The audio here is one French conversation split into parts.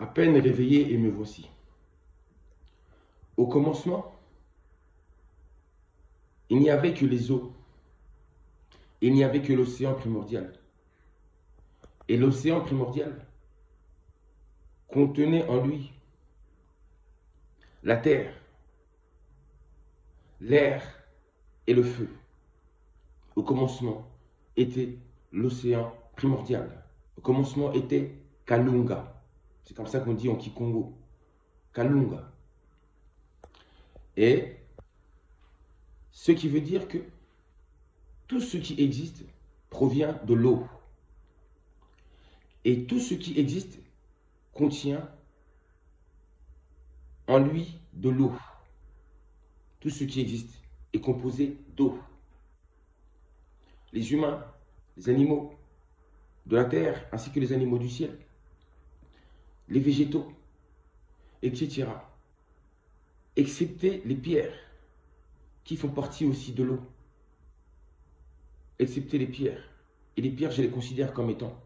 À peine réveillé et me voici. Au commencement, il n'y avait que les eaux. Il n'y avait que l'océan primordial. Et l'océan primordial contenait en lui la terre, l'air et le feu. Au commencement était l'océan primordial. Au commencement était Kalunga. C'est comme ça qu'on dit en Kikongo. Kalunga. Et ce qui veut dire que tout ce qui existe provient de l'eau. Et tout ce qui existe contient en lui de l'eau. Tout ce qui existe est composé d'eau. Les humains, les animaux de la terre, ainsi que les animaux du ciel, les végétaux, etc. Excepté les pierres, qui font partie aussi de l'eau. Excepté les pierres. Et les pierres, je les considère comme étant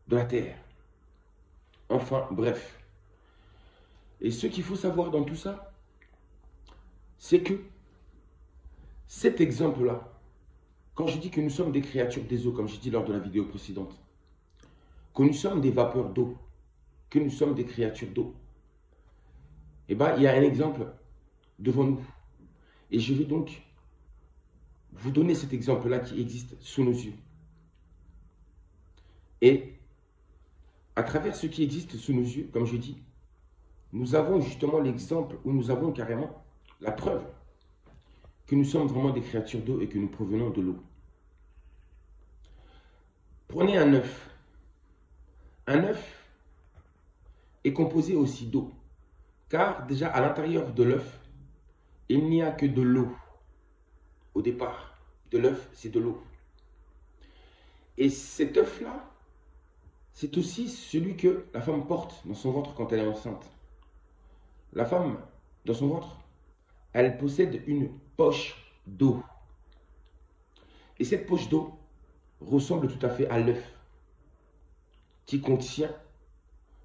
de la terre. Enfin, bref. Et ce qu'il faut savoir dans tout ça, c'est que cet exemple-là, quand je dis que nous sommes des créatures des eaux, comme je dis lors de la vidéo précédente, que nous sommes des vapeurs d'eau, que nous sommes des créatures d'eau, eh bien, il y a un exemple devant nous. Et je vais donc vous donner cet exemple-là qui existe sous nos yeux. Et à travers ce qui existe sous nos yeux, comme je dis, nous avons justement l'exemple où nous avons carrément la preuve que nous sommes vraiment des créatures d'eau et que nous provenons de l'eau. Prenez un œuf. Un œuf est composé aussi d'eau, car déjà à l'intérieur de l'œuf, il n'y a que de l'eau. Au départ de l'œuf, c'est de l'eau. Et cet œuf-là, c'est aussi celui que la femme porte dans son ventre quand elle est enceinte. La femme, dans son ventre, elle possède une poche d'eau. Et cette poche d'eau ressemble tout à fait à l'œuf qui contient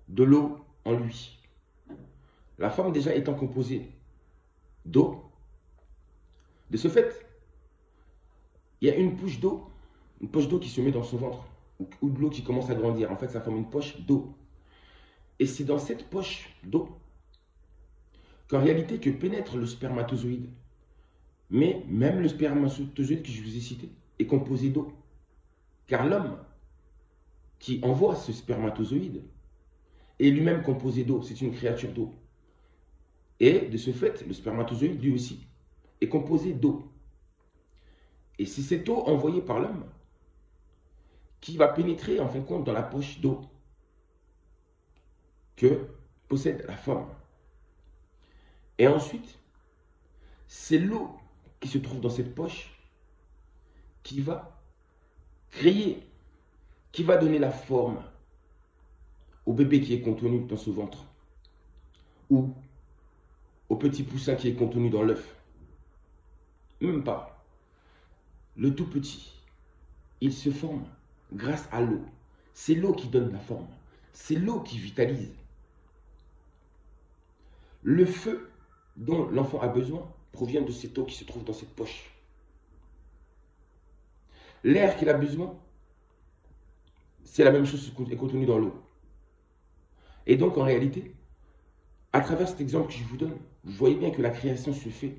de l'eau en lui. La femme déjà étant composée d'eau, de ce fait, il y a une poche d'eau qui se met dans son ventre, ou de l'eau qui commence à grandir. En fait, ça forme une poche d'eau. Et c'est dans cette poche d'eau qu'en réalité que pénètre le spermatozoïde. Mais même le spermatozoïde que je vous ai cité est composé d'eau. Car l'homme qui envoie ce spermatozoïde est lui-même composé d'eau. C'est une créature d'eau. Et de ce fait, le spermatozoïde lui aussi est composé d'eau. Et c'est cette eau envoyée par l'homme qui va pénétrer en fin de compte dans la poche d'eau que possède la femme. Et ensuite, c'est l'eau qui se trouve dans cette poche qui va créer, qui va donner la forme au bébé qui est contenu dans ce ventre ou au petit poussin qui est contenu dans l'œuf. Même pas. Le tout petit, il se forme grâce à l'eau. C'est l'eau qui donne la forme. C'est l'eau qui vitalise. Le feu dont l'enfant a besoin provient de cette eau qui se trouve dans cette poche. L'air qu'il a besoin, c'est la même chose qui est contenue dans l'eau. Et donc en réalité, à travers cet exemple que je vous donne, vous voyez bien que la création se fait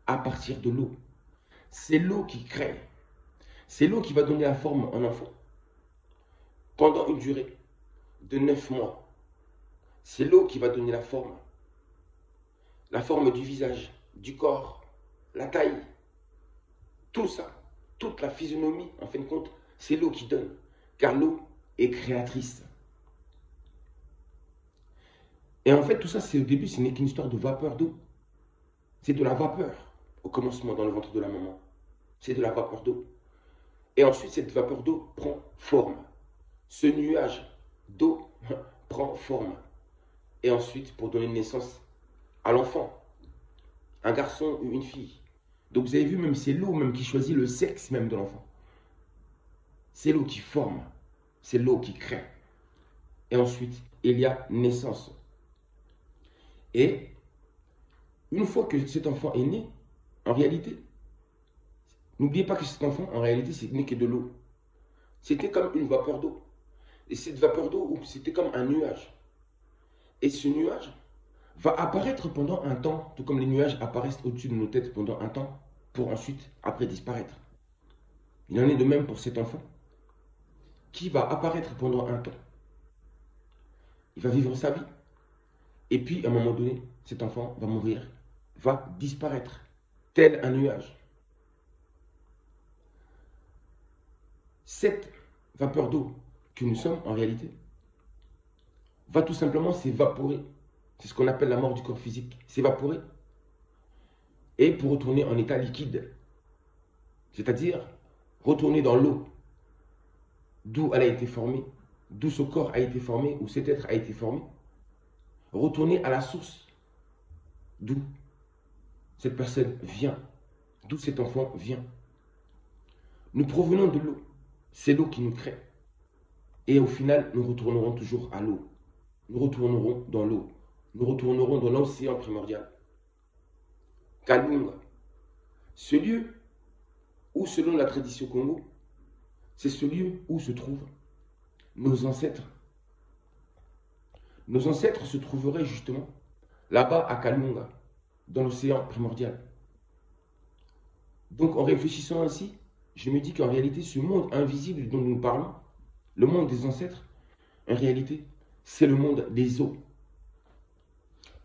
à partir de l'eau. C'est l'eau qui crée. C'est l'eau qui va donner la forme à un enfant pendant une durée de 9 mois. C'est l'eau qui va donner la forme du visage, du corps, la taille, tout ça, toute la physionomie, en fin de compte, c'est l'eau qui donne, car l'eau est créatrice. Et en fait, tout ça, c'est au début, ce n'est qu'une histoire de vapeur d'eau. C'est de la vapeur au commencement dans le ventre de la maman. C'est de la vapeur d'eau. Et ensuite, cette vapeur d'eau prend forme. Ce nuage d'eau prend forme. Et ensuite, pour donner naissance à l'enfant, un garçon ou une fille. Donc vous avez vu, même c'est l'eau même qui choisit le sexe même de l'enfant. C'est l'eau qui forme. C'est l'eau qui crée. et ensuite il y a naissance. Et une fois que cet enfant est né, en réalité, n'oubliez pas que cet enfant, en réalité, c'est né que de l'eau. C'était comme une vapeur d'eau. Et cette vapeur d'eau, c'était comme un nuage. Et ce nuage va apparaître pendant un temps, tout comme les nuages apparaissent au-dessus de nos têtes pendant un temps, pour ensuite, après, disparaître. Il en est de même pour cet enfant, qui va apparaître pendant un temps. Il va vivre sa vie. Et puis, à un moment donné, cet enfant va mourir, va disparaître, tel un nuage. Cette vapeur d'eau que nous sommes, en réalité, va tout simplement s'évaporer. C'est ce qu'on appelle la mort du corps physique. S'évaporer. Et pour retourner en état liquide. C'est-à-dire retourner dans l'eau, d'où elle a été formée, d'où ce corps a été formé, où cet être a été formé. Retourner à la source, d'où cette personne vient, d'où cet enfant vient. Nous provenons de l'eau. C'est l'eau qui nous crée. Et au final, nous retournerons toujours à l'eau. Nous retournerons dans l'eau. Nous retournerons dans l'océan primordial. Kalunga. Ce lieu où, selon la tradition Congo, c'est ce lieu où se trouvent nos ancêtres. Nos ancêtres se trouveraient justement là-bas à Kalunga, dans l'océan primordial. Donc en réfléchissant ainsi, je me dis qu'en réalité, ce monde invisible dont nous parlons, le monde des ancêtres, en réalité, c'est le monde des eaux.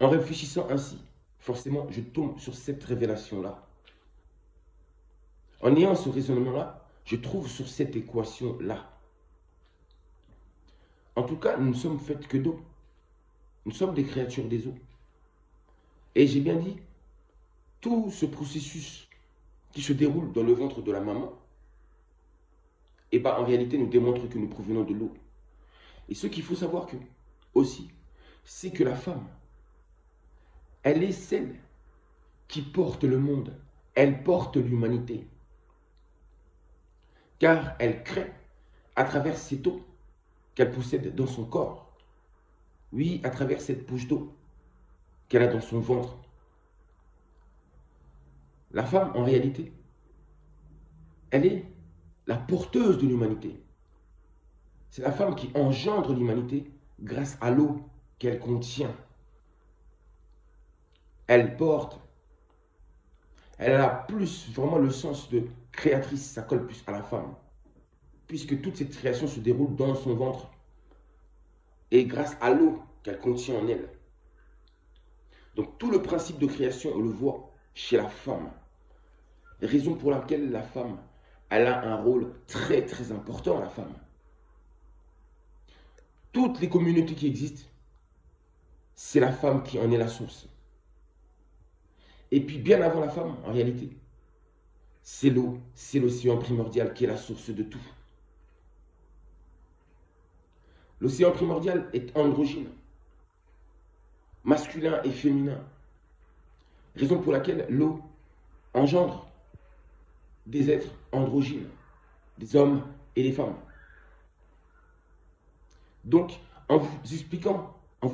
En réfléchissant ainsi, forcément, je tombe sur cette révélation-là. En ayant ce raisonnement-là, je trouve sur cette équation-là. En tout cas, nous ne sommes faits que d'eau. Nous sommes des créatures des eaux. Et j'ai bien dit, tout ce processus qui se déroule dans le ventre de la maman, et bien en réalité nous démontre que nous provenons de l'eau. Et ce qu'il faut savoir que, aussi, c'est que la femme, elle est celle qui porte le monde. Elle porte l'humanité. Car elle crée à travers cette eau qu'elle possède dans son corps. Oui, à travers cette poche d'eau qu'elle a dans son ventre. La femme, en réalité, elle est la porteuse de l'humanité. C'est la femme qui engendre l'humanité grâce à l'eau qu'elle contient. Elle porte. Elle a plus vraiment le sens de créatrice, ça colle plus à la femme. Puisque toute cette création se déroule dans son ventre. Et grâce à l'eau qu'elle contient en elle. Donc tout le principe de création, on le voit chez la femme. Raison pour laquelle la femme, elle a un rôle très très important, la femme. Toutes les communautés qui existent, c'est la femme qui en est la source. Et puis bien avant la femme, en réalité, c'est l'eau, c'est l'océan primordial qui est la source de tout. L'océan primordial est androgyne, masculin et féminin. Raison pour laquelle l'eau engendre des êtres androgynes, des hommes et des femmes. Donc, en vous expliquant, en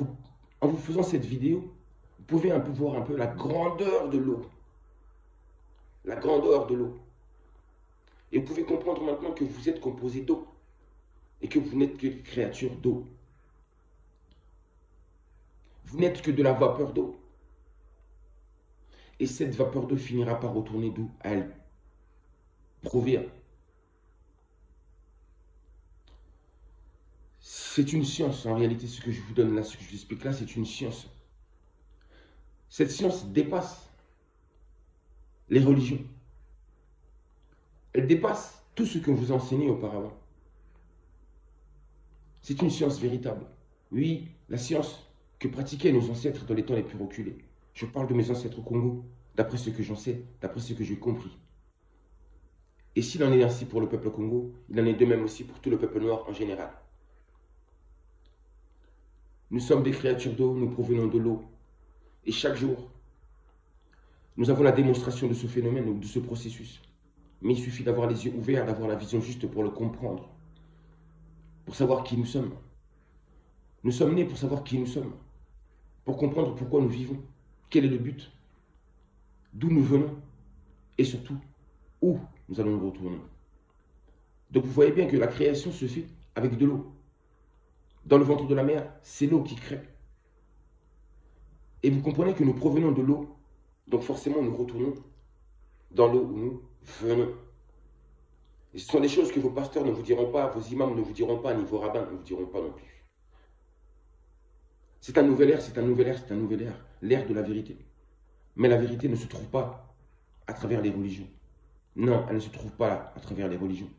vous faisant cette vidéo, vous pouvez un peu voir un peu la grandeur de l'eau. La grandeur de l'eau. Et vous pouvez comprendre maintenant que vous êtes composé d'eau. Et que vous n'êtes que des créatures d'eau. Vous n'êtes que de la vapeur d'eau. Et cette vapeur d'eau finira par retourner d'où elle provient. C'est une science, en réalité, ce que je vous donne là, ce que je vous explique là, c'est une science. Cette science dépasse les religions. Elle dépasse tout ce que vous enseignez auparavant. C'est une science véritable. Oui, la science que pratiquaient nos ancêtres dans les temps les plus reculés. Je parle de mes ancêtres au Congo, d'après ce que j'en sais, d'après ce que j'ai compris. Et s'il en est ainsi pour le peuple Congo, il en est de même aussi pour tout le peuple noir en général. Nous sommes des créatures d'eau, nous provenons de l'eau. Et chaque jour, nous avons la démonstration de ce phénomène ou de ce processus. Mais il suffit d'avoir les yeux ouverts, d'avoir la vision juste pour le comprendre. Pour savoir qui nous sommes. Nous sommes nés pour savoir qui nous sommes, pour comprendre pourquoi nous vivons, quel est le but, d'où nous venons et surtout où nous allons nous retourner. Donc vous voyez bien que la création se fait avec de l'eau. Dans le ventre de la mer, c'est l'eau qui crée. Et vous comprenez que nous provenons de l'eau, donc forcément nous retournons dans l'eau où nous venons. Et ce sont des choses que vos pasteurs ne vous diront pas, vos imams ne vous diront pas, ni vos rabbins ne vous diront pas non plus. C'est un nouvel ère, c'est un nouvel ère, c'est un nouvel ère, l'ère de la vérité. Mais la vérité ne se trouve pas à travers les religions. Non, elle ne se trouve pas à travers les religions.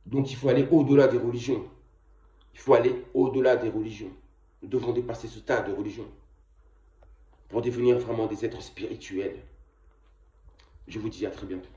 Donc il faut aller au-delà des religions. Il faut aller au-delà des religions. Nous devons dépasser ce tas de religions pour devenir vraiment des êtres spirituels. Je vous dis à très bientôt.